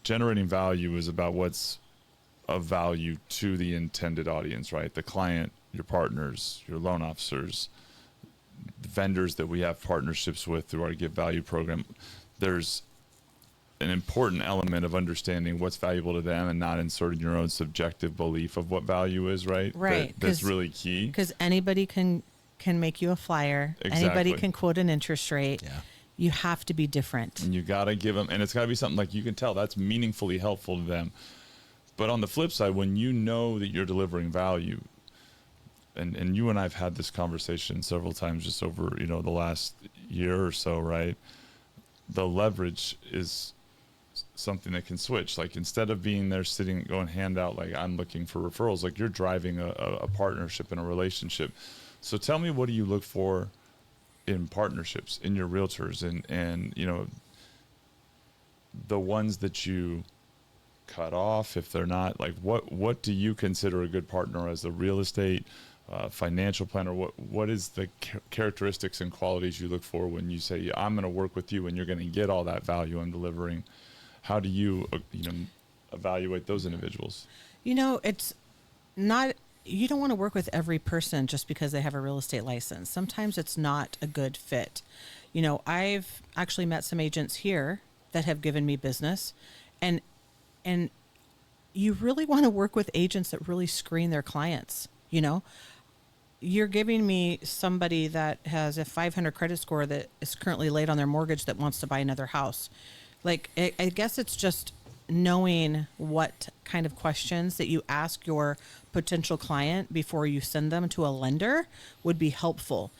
generating value is about what's of value to the intended audience, right? The client, your partners, your loan officers, the vendors that we have partnerships with through our Give Value program. There's an important element of understanding what's valuable to them and not inserting your own subjective belief of what value is, right? Right. That's really key. Because anybody can make you a flyer. Exactly. Anybody can quote an interest rate. Yeah. You have to be different. And you got to give them, and it's got to be something like you can tell that's meaningfully helpful to them. But on the flip side, when you know that you're delivering value, and you and I've had this conversation several times just over, the last year or so, right? The leverage is something that can switch. Like, instead of being there sitting, going hand out, like, I'm looking for referrals, like, you're driving a partnership and a relationship. So tell me, what do you look for in partnerships, in your realtors, and the ones that you cut off if they're not, like, what do you consider a good partner as a real estate financial planner? What is the characteristics and qualities you look for when you say, I'm going to work with you and you're going to get all that value I'm delivering? How do you evaluate those individuals? It's not, you don't want to work with every person just because they have a real estate license. Sometimes it's not a good fit. I've actually met some agents here that have given me business, and you really want to work with agents that really screen their clients. You're giving me somebody that has a 500 credit score that is currently late on their mortgage that wants to buy another house. Like, I guess it's just knowing what kind of questions that you ask your potential client before you send them to a lender would be helpful.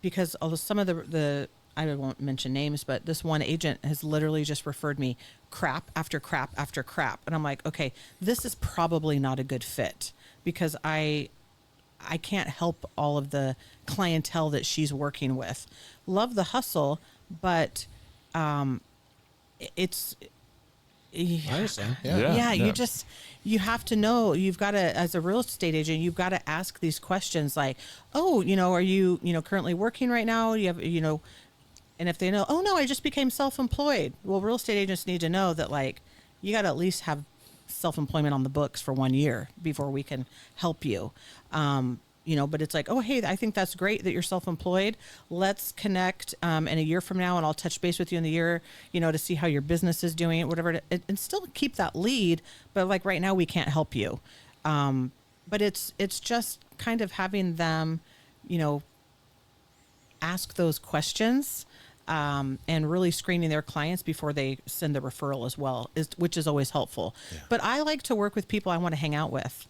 Because although some of the I won't mention names, but this one agent has literally just referred me crap after crap after crap. And I'm like, okay, this is probably not a good fit, because I can't help all of the clientele that she's working with. Love the hustle, but it's... I understand. Yeah. You have to know, you've got to, as a real estate agent, you've got to ask these questions like, are you, currently working right now? You have, and if they know, oh no, I just became self-employed. Well, real estate agents need to know that, like, you got to at least have self-employment on the books for 1 year before we can help you. But it's like, oh, hey, I think that's great that you're self-employed. Let's connect in a year from now, and I'll touch base with you in the year, to see how your business is doing, whatever, and still keep that lead. But like right now, we can't help you. But it's just kind of having them, ask those questions and really screening their clients before they send the referral as well, which is always helpful. Yeah. But I like to work with people I want to hang out with.